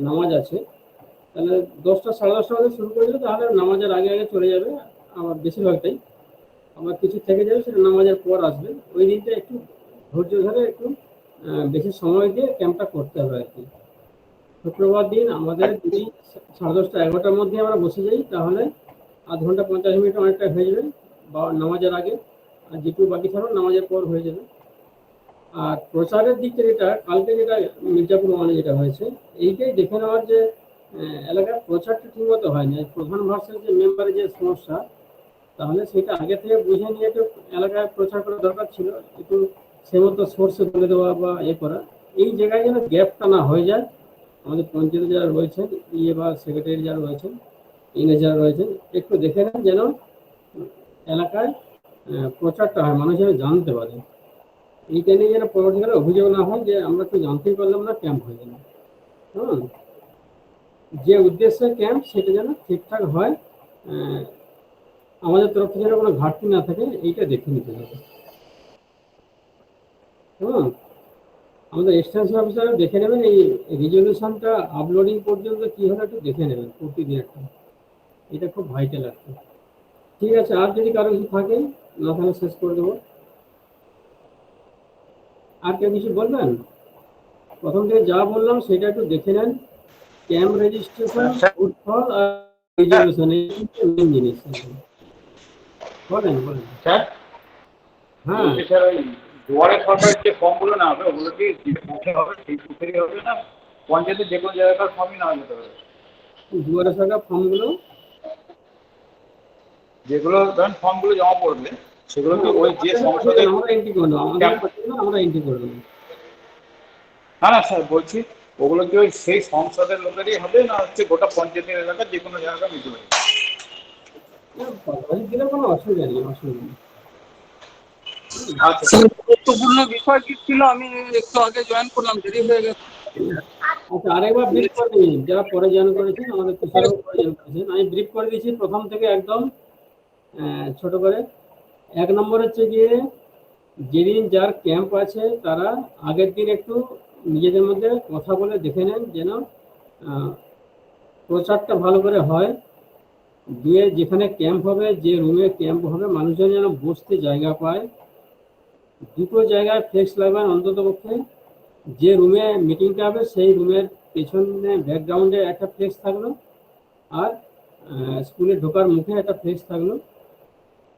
[SPEAKER 1] নামাজ আছে। তাহলে 10টা, 10:30টার মধ্যে শুরু করে দিলে তাহলে নামাজের আগে আগে চলে যাবে আমার বেশিরভাগটাই। আমার কিছু থেকে যাবে, সেটা নামাজের পর আসবে। ওই দিনটা একটু ধৈর্য ধরে একটু বেশি সময় দিয়ে ক্যাম্পটা করতে হবে আর কি। শুক্রবার দিন আমাদের যদি 10:30, 11টার মধ্যে আমরা বসে যাই, তাহলে আধ ঘন্টা 50 মিনিট অনেকটা হয়ে যাবে বা নামাজের আগে। আর যেটুকু বাকি থাকবে নামাজের পর হয়ে যাবে। আর প্রচারের দিক থেকে যেটা কালকে যেটা মির্জাপুর মানে যেটা হয়েছে, এইটাই দেখে নেওয়ার যে এলাকার প্রচারটা ঠিকমতো হয়নি। আর প্রধান ভার্সের যে মেম্বারের যে সমস্যা, তাহলে সেটা আগে থেকে বুঝে নিয়ে একটু এলাকায় প্রচার করা দরকার ছিল, একটু সে মতো সোর্সে বলে দেওয়া বা করা। এই জায়গায় যেন গ্যাপটা না হয়ে যায়। আমাদের পঞ্চায়েতে যারা রয়েছেন, বা সেক্রেটারি যারা রয়েছেন, ইংরেজ যারা রয়েছেন, একটু দেখে নেন যেন এলাকায় প্রচারটা হয়, মানুষ যেন জানতে পারে। এইটা নিয়ে যেন পরবর্তীকালে অভিযোগ না হয় যে আমরা তো জানতেই পারলাম না, ক্যাম্প হয়ে গেল। হ্যাঁ, যে উদ্দেশ্যে ক্যাম্প সেটা যেন ঠিকঠাক হয়। আহ, আমাদের তরফ থেকে যেন কোনো ঘাটতি না থাকে, এইটা দেখে নিতে হবে। হ্যাঁ, আমাদের এক্সটেনশন অফিসার দেখে নেবেন এই রেজলিউশনটা আপলোডিং পর্যন্ত কি হলো একটু দেখে নেবেন প্রতিদিন একটা। এটা খুব ভাইটাল একটা। ঠিক আছে, আর যদি কারো কিছু থাকে, না তাহলে শেষ করে দেবো। আর কেউ কিছু বলবেন? প্রথম থেকে যা বললাম সেটা একটু দেখে নেন। ক্যাম্প রেজিস্ট্রেশন, ফুটফল আর রেজলিউশন, এই মেন জিনিস। বলেন বলেন।
[SPEAKER 7] স্যার,
[SPEAKER 1] হ্যাঁ,
[SPEAKER 7] বলছি স্যার, ওই দুয়ারে সরকারের যে ফর্মগুলো না হবে, ওগুলো কি যে বুথে হবে সেই বুথেরই হবে না পঞ্চায়েতের যে কোনো জায়গাকার ফর্মই না যেতে হবে?
[SPEAKER 1] দুয়ারে সরকার ফর্মগুলো
[SPEAKER 7] যেগুলো ধরেন ফর্মগুলো জমা পড়বে সেগুলো কি ওই যে সংসদের
[SPEAKER 1] আমরা এন্ট্রি করে দেবো, আমাদের আমরা এন্ট্রি করে দেবো।
[SPEAKER 7] না না স্যার, বলছি ওগুলো কি ওই সেই সংসদের লোকেরই হবে না হচ্ছে গোটা পঞ্চায়েতের এলাকার যে কোনো জায়গা নিতে পারে?
[SPEAKER 1] দিলে কোনো অসুবিধা নেই, অসুবিধা নেই।
[SPEAKER 7] আচ্ছা, গুরুত্বপূর্ণ বিষয় কি ছিল? আমি একটু আগে জয়েন করলাম, দেরি হয়ে গেছে।
[SPEAKER 1] আচ্ছা, আরেকবার ব্রিফ করে দিন, যারা পরে জয়েন করেছেন, আমাদের তুষারও পরে জয়েন করেছেন। আমি ব্রিফ করে দিচ্ছি প্রথম থেকে একদম ছোট করে। 1 নম্বর হচ্ছে গিয়ে, যেদিন যার ক্যাম্প আছে তারা আগের দিন একটু নিজেদের মধ্যে কথা বলে দেখে নেন যেন প্রচারটা ভালো করে হয়। দিয়ে যেখানে ক্যাম্প হবে, যে রুমে ক্যাম্প হবে, মানুষজন যেন বসতে জায়গা পায়। 2টো জায়গায় ফ্লেক্স লাগাবেন অন্তত পক্ষে। যে রুমে মিটিংটা হবে সেই রুমের পেছনে ব্যাকগ্রাউন্ডে একটা ফ্লেক্স থাকলো, আর স্কুলে ঢোকার মুখে একটা ফ্লেক্স থাকলো,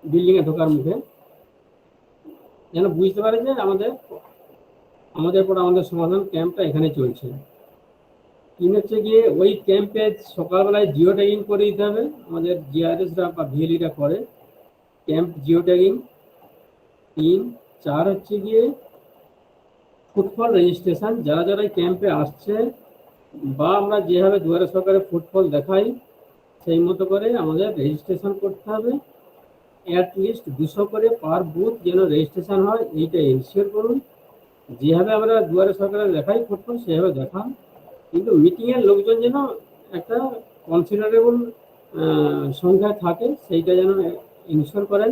[SPEAKER 1] বিল্ডিংয়ে ঢোকার মুখে, যেন বুঝতে পারে যে আমাদের পর আমাদের সমাধান ক্যাম্পটা এখানে চলছে। 3 হচ্ছে গিয়ে, ওই ক্যাম্পে সকালবেলায় জিও ট্যাগিং করে দিতে হবে। আমাদের জিআরএসরা বা ভিএলইরা করে ক্যাম্প জিও ট্যাগিং। 3, 4 হচ্ছে গিয়ে ফুটফল রেজিস্ট্রেশন। যারা যারা এই ক্যাম্পে আসছে, বা আমরা যেভাবে দুয়ারে সরকারে ফুটফল দেখাই সেই মতো করে আমাদের রেজিস্ট্রেশন করতে হবে। অ্যাটলিস্ট 200 করে পার বুথ যেন রেজিস্ট্রেশন হয়, এইটা এনশিওর করুন। যেভাবে আমরা দুয়ারে সরকারে দেখাই ফুটফল সেভাবে দেখান, কিন্তু মিটিংয়ের লোকজন যেন একটা কনসিডারেবল সংখ্যায় থাকে, সেইটা যেন ইনশিওর করেন।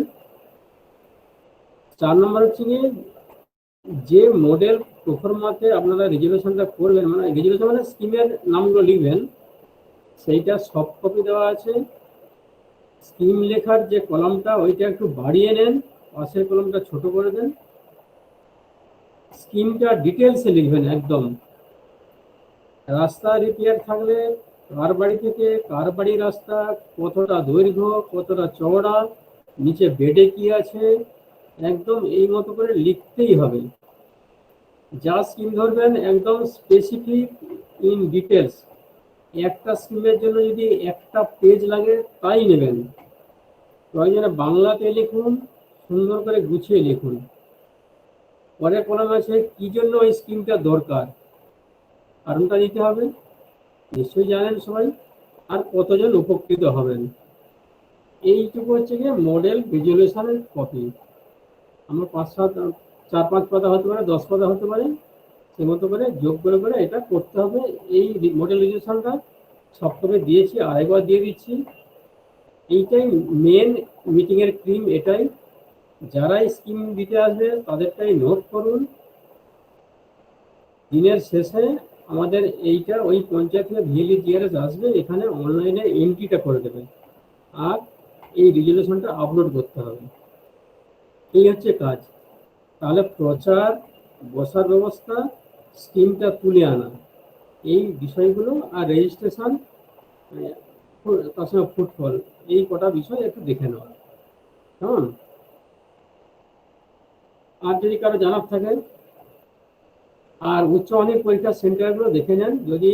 [SPEAKER 1] 4 নম্বর হচ্ছে গিয়ে, যে মডেল প্রফর্মাতে আপনারা রেজুলেশনটা করবেন, মানে রেজুলেশন মানে স্কিমের নামগুলো লিখবেন, সেইটা সফট কপি দেওয়া আছে। স্কিম লেখার যে কলামটা ওইটা একটু বাড়িয়ে নেন, পাশের কলমটা ছোট করে দেন। স্কিমটা ডিটেলসে লিখবেন একদম। রাস্তা রিপেয়ার থাকলে কার বাড়ি থেকে কার বাড়ি রাস্তা, কতটা দৈর্ঘ্য, কতটা চওড়া, নিচে বেডে কি আছে, একদম এই মতো করে লিখতেই হবে। যা স্কিম ধরবেন একদম স্পেসিফিক ইন ডিটেলস। একটা স্কিমের জন্য যদি একটা পেজ লাগে তাই নেবেন। প্রয়োজনে বাংলাতে লিখুন, সুন্দর করে গুছিয়ে লিখুন। পরের কলাম আছে কি জন্য ওই স্কিমটা দরকার, কারণটা দিতে হবে, নিশ্চয়ই জানেন সবাই, আর কতজন উপকৃত হবেন। এইটুকু হচ্ছে গিয়ে মডেল ভিজুয়ালাইজেশনের কপি। আমরা 4-5 পাতা হতে পারে, 10 পাতা হতে পারে, সে মতো করে যোগ করে করে এটা করতে হবে। এই মডেল ভিজুয়ালাইজেশনটা সপ্তাহে দিয়েছি, আরেকবার দিয়ে দিচ্ছি। এইটাই মেন মিটিংয়ের ক্রিম, এটাই। যারাই স্কিম দিতে আসবে তাদেরটাই নোট করুন। দিনের শেষে আমাদের এইটা ওই পঞ্চায়েত থেকে ভিএলই জিআরএস আসবে, এখানে অনলাইনে এন্ট্রিটা করে দেবে, আর এই রেজুলেশনটা আপলোড করতে হবে। এই হচ্ছে কাজ। তাহলে প্রচার, বসার ব্যবস্থা, স্কিমটা তুলে আনা, এই বিষয়গুলো, আর রেজিস্ট্রেশন, তার সঙ্গে ফুটফল, এই কটা বিষয় একটু দেখে নেওয়া। কেমন? আর যদি কারো জানার থাকে, আর উচ্চ মাধ্যমিক পরীক্ষার সেন্টারগুলো দেখে নেন। যদি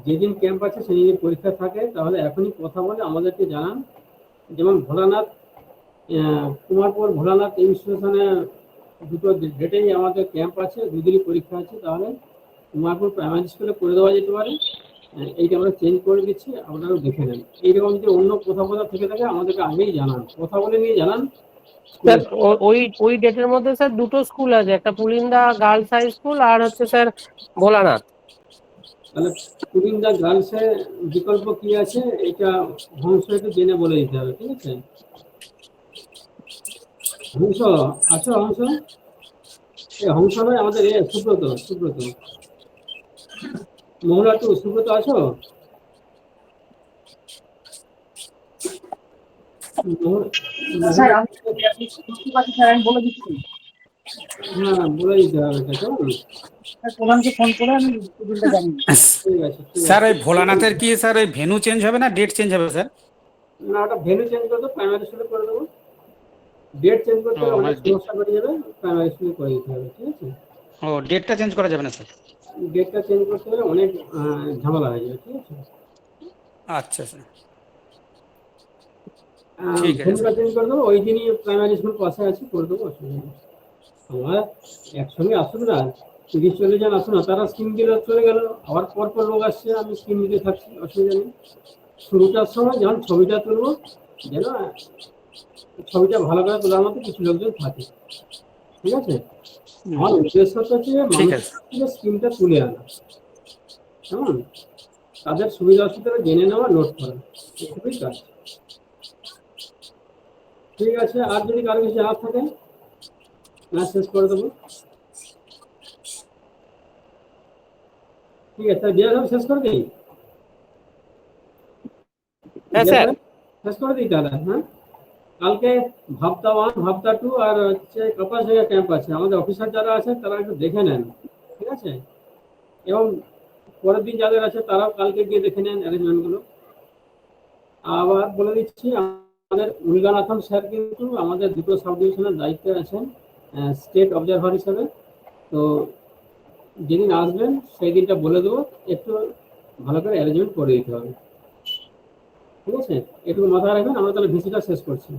[SPEAKER 1] যেদিন ক্যাম্প আছে সেদিন পরীক্ষা থাকে তাহলে এখনই কথা বলে আমাদেরকে জানান। যেমন ভোলানাথ, কুমারপুর ভোলানাথ ইনস্টিটিউশনে 2টো ডেটেই আমাদের ক্যাম্প আছে, 2 দিনই পরীক্ষা আছে। তাহলে কুমারপুর প্রাইমারি স্কুলে করে দেওয়া যেতে পারে। এইটা আমরা চেঞ্জ করে দিচ্ছি, আপনারাও দেখে নেন। এইরকম যদি অন্য কোথাও থেকে থাকে আমাদেরকে আগেই জানান, কথা বলে নিয়ে জানান।
[SPEAKER 4] স্যার ওই ডেটের মধ্যে স্যার 2টো স্কুল আছে, একটা পুলিন্দা গার্লস হাই স্কুল আর হচ্ছে স্যার ভোলানাথ।
[SPEAKER 1] তাহলে পুলিন্দা গার্লসে বিকল্প কি আছে এটা হংস একটু জেনে বলে দিতে হবে, ঠিক আছে? হংস আছো? হংস, এই হংস নয়, আমাদের সুব্রত, মহুলা টু সুব্রত আছো?
[SPEAKER 5] আমি বলে দিচ্ছি,
[SPEAKER 1] হ্যাঁ, বলে দিতে হবে এটা, কেমন?
[SPEAKER 5] প্রধানকে ফোন করে আমি শিডিউলটা জানিয়ে দিচ্ছি।
[SPEAKER 1] ঠিক আছে, ঠিক
[SPEAKER 8] স্যার
[SPEAKER 1] আছে।
[SPEAKER 8] ওই ভোলানাথের কি স্যার ওই ভেনু চেঞ্জ হবে না ডেট চেঞ্জ হবে স্যার?
[SPEAKER 1] না, ওটা ভেন্যু চেঞ্জ করে দেবো, প্রাইমারি স্কুলে করে দেবো। ডেট চেঞ্জ করতে হলে অনেক সমস্যা বেড়ে যাবে, প্রাইমারি স্কুলে করে দিতে হবে, ঠিক আছে?
[SPEAKER 8] ও ডেটটা চেঞ্জ করা যাবে না স্যার?
[SPEAKER 1] ডেটটা চেঞ্জ করতে হলে অনেক ঝামেলা হয়ে যাবে, ঠিক আছে?
[SPEAKER 8] আচ্ছা স্যার, ঠিক আছে
[SPEAKER 1] ভেন্যুটা চেঞ্জ করে দেবো, ওই দিনই প্রাইমারি স্কুল পাশে আছে, করে দেবো, অসুবিধা নেই। আমার একসঙ্গে আসুন না, 30-40 জন আসুন না, তারা স্কিম দিলে চলে গেল, আবার পরপর লোক আসছে, আমি স্কিম দিতে থাকছি, অসুবিধা নেই। শুরুটার সময় যখন ছবিটা তুলবো, যেন ছবিটা ভালো করে তোলার মতো কিছু লোকজন থাকে। ঠিক আছে? আমার উদ্দেশ্য হচ্ছে যে
[SPEAKER 8] ঠিক আছে।
[SPEAKER 1] মানুষের স্কিমটা তুলে আনা, কেমন? তাদের সুবিধা অসুবিধা জেনে নেওয়া, নোট করা, এটুকুই কাজ। ঠিক আছে, আর যদি কারো কিছু জানার থাকে না শেষ করে দেবো। ঠিক আছে, বিয়ে শেষ করে দিই।
[SPEAKER 4] হ্যাঁ স্যার।
[SPEAKER 1] শেষ করে দিই তাহলে। হ্যাঁ, কালকে ভাবতা 1 ভাবতা 2 আর হচ্ছে কাপাসিয়া ক্যাম্প আছে। আমাদের অফিসার যারা আছে তারা একটু দেখে নেন, ঠিক আছে? এবং পরের দিন যাদের আছে তারাও কালকে গিয়ে দেখে নেন অ্যারেঞ্জমেন্টগুলো। আবার বলে দিচ্ছি, আমাদের মুরগানাথন স্যার কিন্তু আমাদের দুটো সাব ডিভিশনের দায়িত্বে আছেন স্টেট অবজারভার হিসাবে। তো যেদিন আসবেন সেই দিনটা বলে দেবো, একটু ভালো করে অ্যারেঞ্জমেন্ট করে দিতে হবে, ঠিক আছে? একটু মাথায় রাখবেন। আমরা তাহলে ভিসিটা শেষ করছি।